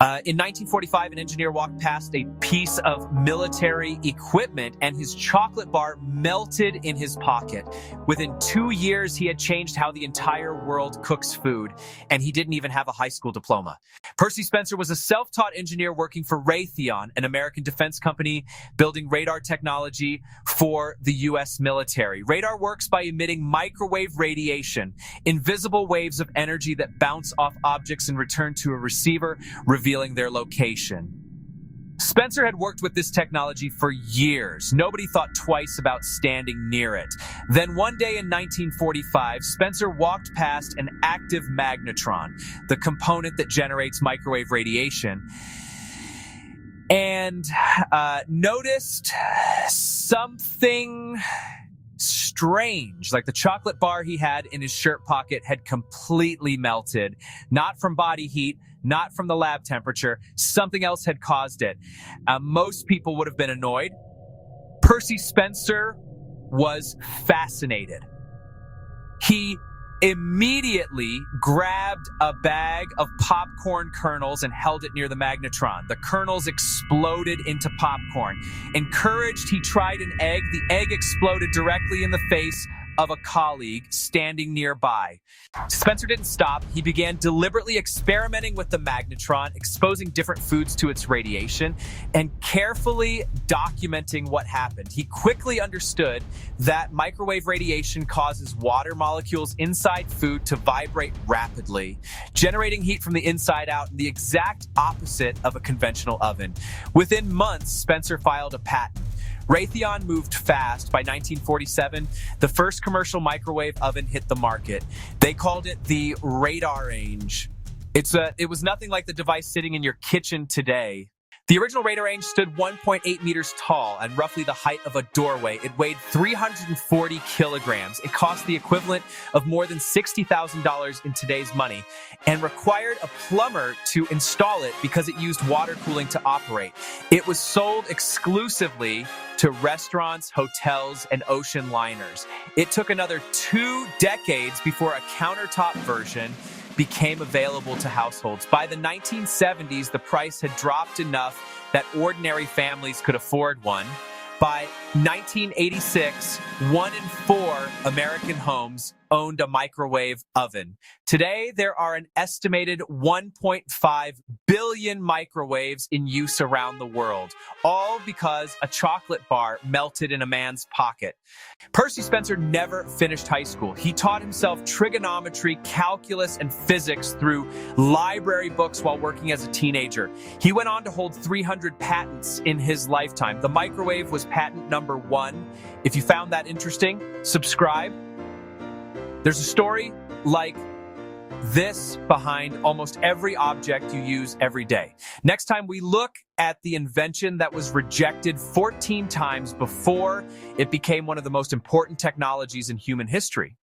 In 1945, an engineer walked past a piece of military equipment and his chocolate bar melted in his pocket. Within 2 years, he had changed how the entire world cooks food, and he didn't even have a high school diploma. Percy Spencer was a self-taught engineer working for Raytheon, an American defense company building radar technology for the U.S. military. Radar works by emitting microwave radiation, invisible waves of energy that bounce off objects and return to a receiver, revealing their location. Spencer had worked with this technology for years. Nobody thought twice about standing near it. Then one day in 1945, Spencer walked past an active magnetron, the component that generates microwave radiation, and noticed something strange. Like the chocolate bar he had in his shirt pocket had completely melted, not from body heat, not from the lab temperature. Something else had caused it. Most people would have been annoyed. Percy Spencer was fascinated. He immediately grabbed a bag of popcorn kernels and held it near the magnetron. The kernels exploded into popcorn. Encouraged, he tried an egg. The egg exploded directly in the face of a colleague standing nearby. Spencer didn't stop. He began deliberately experimenting with the magnetron, exposing different foods to its radiation, and carefully documenting what happened. He quickly understood that microwave radiation causes water molecules inside food to vibrate rapidly, generating heat from the inside out, the exact opposite of a conventional oven. Within months, Spencer filed a patent. Raytheon moved fast. By 1947, the first commercial microwave oven hit the market. They called it the Radar Range. It was nothing like the device sitting in your kitchen today. The original Radar Range stood 1.8 meters tall and roughly the height of a doorway. It weighed 340 kilograms. It cost the equivalent of more than $60,000 in today's money and required a plumber to install it because it used water cooling to operate. It was sold exclusively to restaurants, hotels, and ocean liners. It took another 2 decades before a countertop version became available to households. By the 1970s, the price had dropped enough that ordinary families could afford one. By 1986, 1 in 4 American homes owned a microwave oven. Today, there are an estimated 1.5 billion microwaves in use around the world, all because a chocolate bar melted in a man's pocket. Percy Spencer never finished high school. He taught himself trigonometry, calculus, and physics through library books while working as a teenager. He went on to hold 300 patents in his lifetime. The microwave was patent number 1. If you found that interesting, subscribe. There's a story like this behind almost every object you use every day. Next time we look at the invention that was rejected 14 times before it became one of the most important technologies in human history.